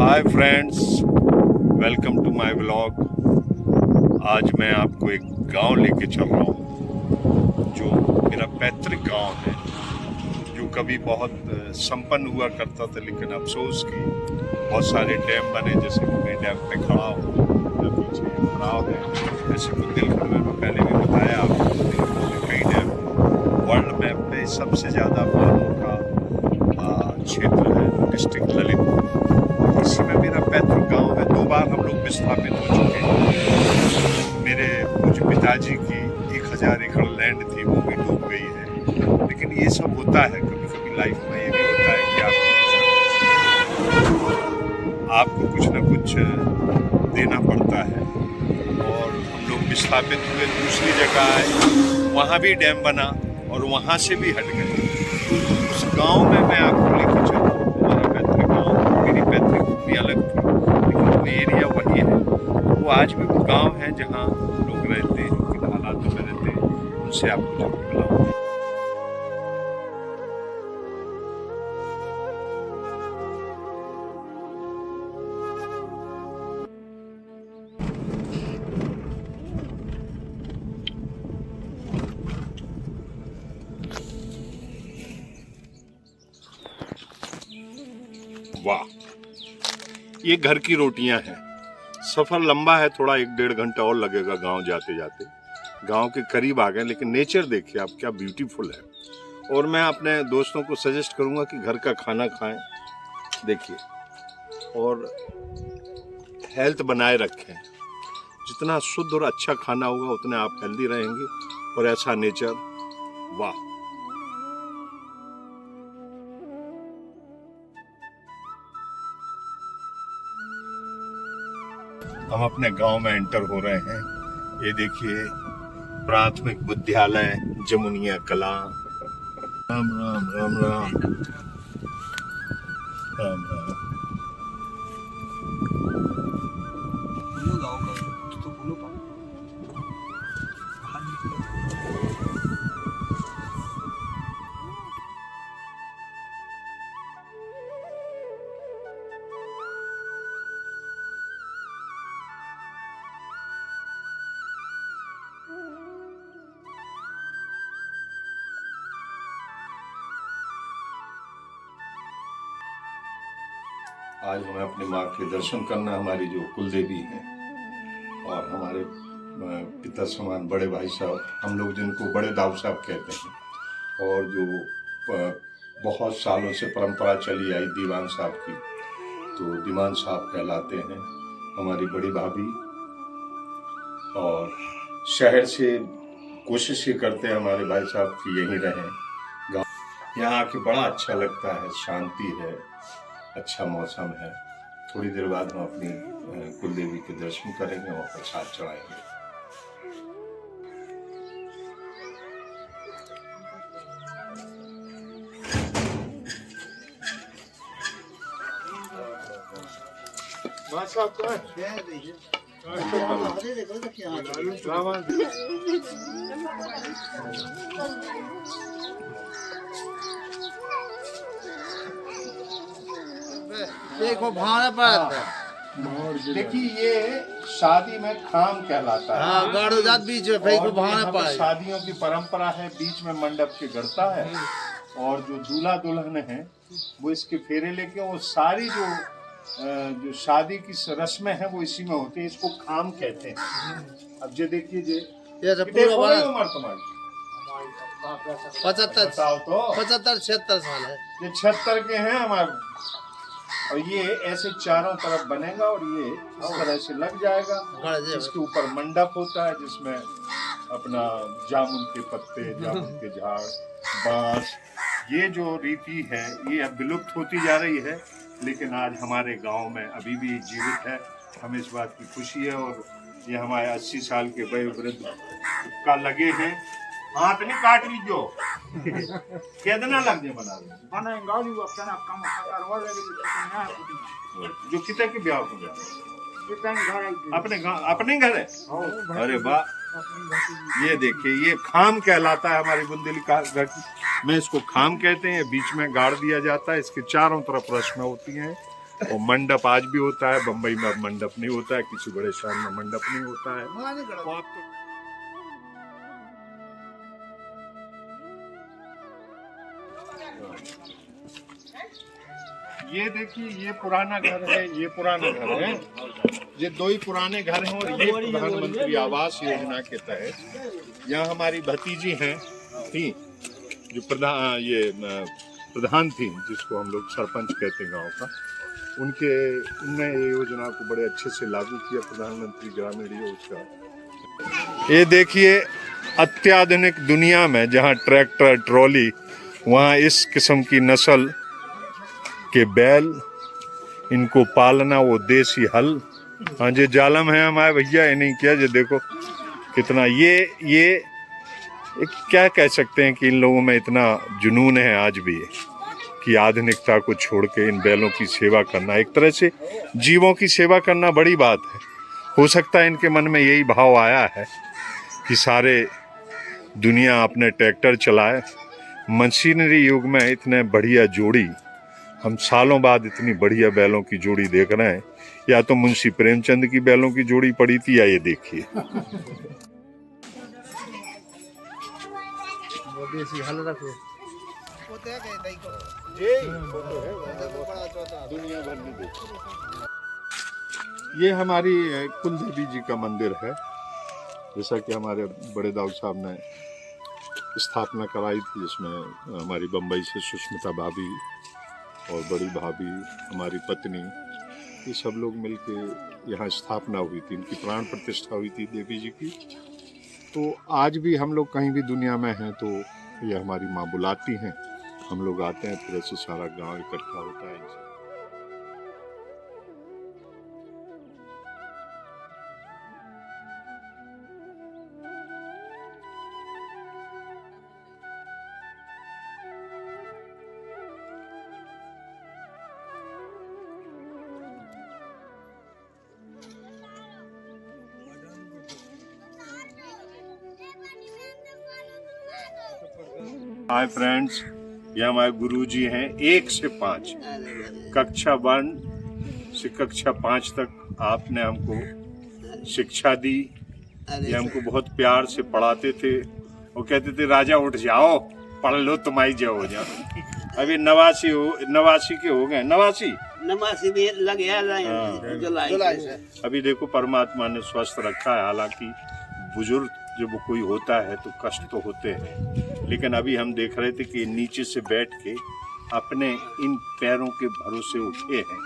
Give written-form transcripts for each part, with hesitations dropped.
Hi friends, welcome to my vlog. आज मैं आपको एक गांव लेके चल रहा हूँ जो मेरा पैतृक गांव है, जो कभी बहुत संपन्न हुआ करता था, लेकिन अफसोस कि बहुत सारे डैम बने। जैसे कि मैं डैम पे खड़ा हूँ, मेरे पीछे खराब है। जैसे बुंदेलखंड में पहले भी बताया आपको, बुंदेलखंड में कई डैम, वर्ल्ड मैप पे सबसे ज़्यादा पानी का क्षेत्र है डिस्ट्रिक्ट ललितपुर। इसी में मेरा पैतृक गांव है। 2 बार हम लोग विस्थापित हो चुके हैं। मेरे कुछ पिताजी की 1000 एकड़ लैंड थी, वो भी डूब गई है। लेकिन ये सब होता है, कभी कभी लाइफ में ये भी होता है कि आपको कुछ ना कुछ देना पड़ता है। और हम लोग विस्थापित हुए, दूसरी जगह आए, वहाँ भी डैम बना और वहाँ से भी हट गए। उस गांव में मैं आपको लेकर चल रहा हूँ। हमारा पैतृक गाँव, मेरी पैतृक भूमि अलग थी, लेकिन वो एरिया वही है। वो आज भी वो गांव है जहाँ लोग रहते हैं, जो किन हालातों में रहते हैं, उनसे आपको जरूर मिलाऊंगा। वाह, ये घर की रोटियां हैं। सफर लंबा है, थोड़ा 1-1.5 घंटा और लगेगा गांव जाते जाते। गांव के करीब आ गए, लेकिन नेचर देखिए आप, क्या ब्यूटीफुल है। और मैं अपने दोस्तों को सजेस्ट करूंगा कि घर का खाना खाएं, देखिए, और हेल्थ बनाए रखें। जितना शुद्ध और अच्छा खाना होगा उतने आप हेल्दी रहेंगे। और ऐसा नेचर, वाह। हम अपने गांव में एंटर हो रहे हैं। ये देखिए, प्राथमिक विद्यालय जमुनिया कला। राम राम राम राम राम राम। आज हमें अपनी माँ के दर्शन करना, हमारी जो कुलदेवी है, और हमारे पिता समान बड़े भाई साहब, हम लोग जिनको बड़े दाऊ साहब कहते हैं, और जो बहुत सालों से परंपरा चली आई दीवान साहब की, तो दीवान साहब कहलाते हैं। हमारी बड़ी भाभी, और शहर से कोशिश ये करते हैं हमारे भाई साहब की यहीं रहें। गाँव यहाँ आके बड़ा अच्छा लगता है, शांति है, अच्छा मौसम है। थोड़ी देर बाद हम अपनी कुलदेवी के दर्शन करेंगे और प्रसाद चढ़ाएंगे। देखो भाने पर देखिए, ये शादी में खाम कहलाता है। हाँ, गाड़ो जात बीच में फेंको भाने पर। शादियों की परंपरा है, बीच में मंडप के गड़ता है, और जो दूल्हा दुल्हन है वो इसके फेरे लेके, वो सारी जो शादी की रस्में हैं वो इसी में होती है। इसको खाम कहते हैं। अब ये देखिए, ये उम्र तुम्हारी 75 बताओ तो। 75-76 साल है। ये 76 के हैं हमारे। और ये ऐसे चारों तरफ बनेगा, और ये इस तरह से लग जाएगा। इसके ऊपर मंडप होता है, जिसमें अपना जामुन के पत्ते, जामुन के झाड़, बांस, ये जो रीति है ये अब विलुप्त होती जा रही है, लेकिन आज हमारे गांव में अभी भी जीवित है। हमें इस बात की खुशी है। और ये हमारे 80 साल के वयोवृद्ध का लगे हैं। हाथ नहीं काट लीजो। कितना लग जाए बना जो कितने के ब्याह हो गया अपने घर है। अरे वाह, ये देखिए, ये खाम कहलाता है हमारी बुंदेली का घर में। इसको खाम कहते हैं। बीच में गाड़ दिया जाता है, इसके चारों तरफ रस्में होती हैं। और मंडप आज भी होता है। बम्बई में अब मंडप नहीं होता है, किसी बड़े शहर में मंडप नहीं होता है। तो आप तो ये देखिए, ये पुराना घर है, ये पुराना घर है। ये दो ही पुराने घर हैं और ये प्रधानमंत्री आवास योजना के तहत यहाँ हमारी भतीजी हैं थी, जो प्रधान थी, जिसको हम लोग सरपंच कहते हैं गांव का। उनने ये योजना को बड़े अच्छे से लागू किया, प्रधानमंत्री ग्रामीण रोजगार। ये देखिए, अत्याधुनिक दुनिया में जहाँ ट्रैक्टर ट्रॉली, वहाँ इस किस्म की नस्ल के बैल, इनको पालना, वो देसी हल। हाँ, ये जालम है हमारे भैया, ये नहीं किया। ये देखो कितना ये क्या कह सकते हैं कि इन लोगों में इतना जुनून है आज भी कि आधुनिकता को छोड़ के इन बैलों की सेवा करना, एक तरह से जीवों की सेवा करना बड़ी बात है। हो सकता है इनके मन में यही भाव आया है कि सारे दुनिया अपने ट्रैक्टर चलाए। मशीनरी युग में इतने बढ़िया जोड़ी, हम सालों बाद इतनी बढ़िया बैलों की जोड़ी देख रहे हैं। या तो मुंशी प्रेमचंद की बैलों की जोड़ी पड़ी थी, या ये देखिए। दुनिया भर में देखो। ये हमारी कुलदेवी जी का मंदिर है, जैसा कि हमारे बड़े दाऊ साहब ने स्थापना कराई थी, जिसमें हमारी बम्बई से सुष्मिता भाभी और बड़ी भाभी, हमारी पत्नी, ये सब लोग मिलके यहाँ स्थापना हुई थी। इनकी प्राण प्रतिष्ठा हुई थी देवी जी की। तो आज भी हम लोग कहीं भी दुनिया में हैं तो ये हमारी माँ बुलाती हैं, हम लोग आते हैं, फिर ऐसे सारा गांव इकट्ठा होता है। हाय फ्रेंड्स, ये हमारे गुरुजी हैं 1 से 5, कक्षा 1 से कक्षा 5 तक आपने हमको शिक्षा दी। ये हमको बहुत प्यार से पढ़ाते थे और कहते थे राजा उठ जाओ, पढ़ लो, तुम्हारी जय हो जाओ। अभी 89 के हो गए, 89 भी लग गया जुलाई से। अभी देखो परमात्मा ने स्वस्थ रखा है। हालांकि बुजुर्ग जब कोई होता है तो कष्ट तो होते हैं, लेकिन अभी हम देख रहे थे कि नीचे से बैठ के अपने इन पैरों के भरोसे उठे हैं।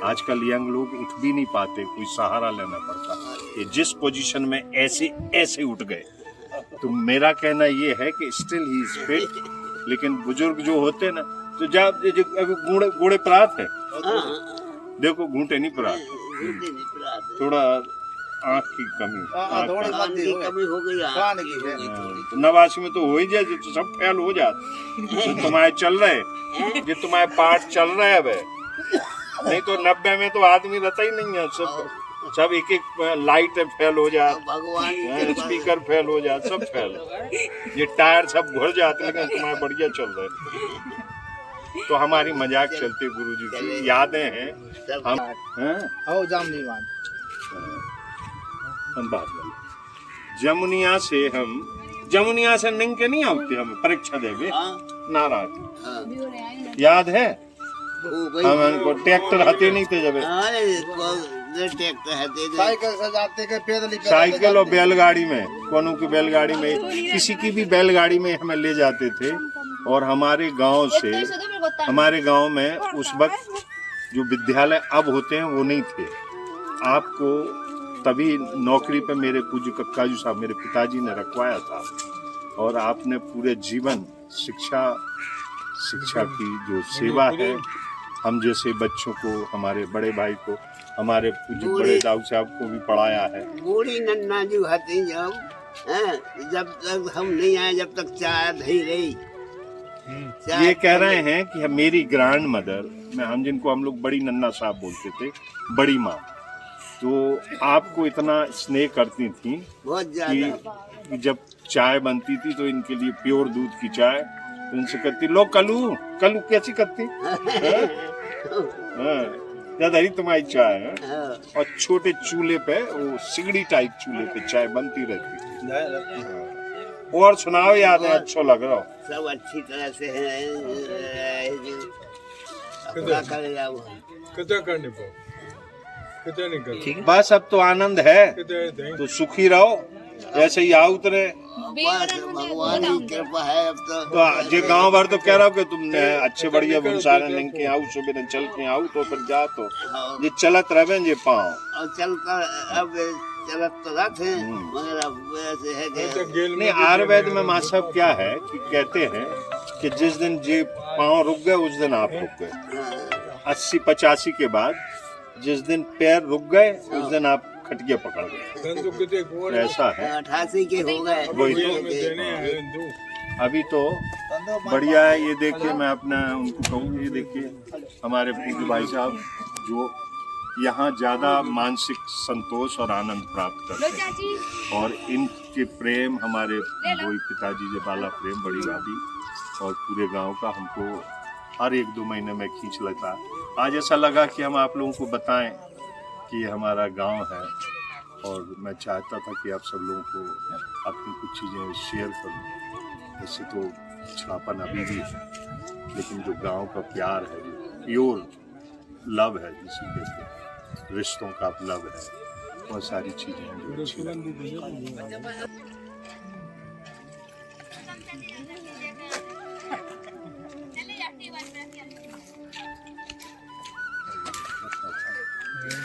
आजकल यंग लोग उठ भी नहीं पाते, कोई सहारा लेना पड़ता। ये जिस पोजीशन में ऐसे उठ गए, तो मेरा कहना ये है कि स्टिल ही इज फिट। लेकिन बुजुर्ग जो होते हैं ना, तो जब घोड़े परात है, देखो घूंटे नहीं परात, थोड़ा आँख की कमी हो गई। 89 में तो हो ही जाए, तो सब फेल हो जाते। तो तुम्हारे चल रहे, ये तुम्हारे पार्ट चल रहे अब, नहीं तो 90 में तो आदमी रहता ही नहीं है। सब एक लाइट फेल हो जात, स्पीकर फेल हो जात, सब फेल। ये टायर सब घुल जाते, लेकिन तुम्हारे बढ़िया चल रहे। तो हमारी मजाक चलती गुरुजी की यादें हैं। हम बात जमुनिया से निंग के नहीं आते, हमें परीक्षा देवे नाराज याद है। हम ट्रैक्टर हते नहीं थे, जब साइकिल से जाते के पैदल, साइकिल और बैलगाड़ी में, कोनो की बैलगाड़ी में, किसी की भी बैलगाड़ी में हमें ले जाते थे। और हमारे गांव में उस वक्त जो विद्यालय अब होते हैं वो नहीं थे। आपको तभी नौकरी पे मेरे पूज्य कक्काजू साहब, मेरे पिताजी ने रखवाया था। और आपने पूरे जीवन शिक्षा की जो सेवा है, हम जैसे बच्चों को, हमारे बड़े भाई को, हमारे पूज्य बड़े दाऊ साहब को भी पढ़ाया है। बूढ़ी नन्ना जो हती जब तक हम नहीं आए, जब तक चाय नहीं रही। ये कह रहे हैं कि मेरी ग्रैंड मदर, हम जिनको हम लोग बड़ी नन्ना साहब बोलते थे, बड़ी माँ, तो आपको इतना स्नेह करती थी बहुत ज्यादा कि जब चाय बनती थी तो इनके लिए प्योर दूध की चाय, तो इनसे कहती लो कलू कैसी करती। दादाजी तुम्हारी चाय है हाँ, और छोटे चूल्हे पे वो सिगड़ी टाइप चूल्हे पे चाय बनती रहती थी। और सुनाओ याद है, अच्छा लग रहा हो। सब अच्छी तरह से है। अपना कर जाओ। कितना करने पाओ, कितना नहीं कर, बस अब तो आनंद है, कितना तो सुखी रहो, ऐसे ही आओ उतरे। बस भगवान की कृपा है अब तो। तो ये गांव भर तो कह रहा हूँ कि तुमने अच्छे बढ़िया भूसारे लेंग के आओ, सुबह चल के आओ, तो फिर जा तो हाँ, ये चलत रहे ये पाँव। और चलता अब चलत तो रहते मगर अब ऐसे है कि गेल नहीं, आयुर्वेद में माँ साहब क्या है कि कहते हैं कि जिस दिन ये पाँव रुक गए उस दिन आप रुक गए। 80-85 के बाद जिस दिन पैर रुक गए उस दिन आप खटिया पकड़ गए, तो कितने को ऐसा है। 88 के हो गए। वही तो। गेल में देने हैं दो, अभी तो बढ़िया है। ये देखिए, मैं अपना उनको कहूँ, ये देखिए हमारे पूज्य भाई साहब जो यहाँ ज्यादा मानसिक संतोष और आनंद प्राप्त करते हैं, और इनके प्रेम हमारे वही पिताजी जो बाला प्रेम बड़ी भाभी और पूरे गांव का हमको हर 1-2 महीने में खींच लेता। आज ऐसा लगा कि हम आप लोगों को बताएं कि ये हमारा गांव है, और मैं चाहता था कि आप सब लोगों को अपनी कुछ चीज़ें शेयर करूं। वैसे तो पिछड़ापन अभी भी है, लेकिन जो गांव का प्यार है, जो प्योर लव है, जिसे कहते हैं रिश्तों का लव है, बहुत सारी चीज़ें हैं जो अच्छी लगती हैं।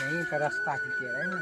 नहीं का रास्ता की कह रहे हैं ना।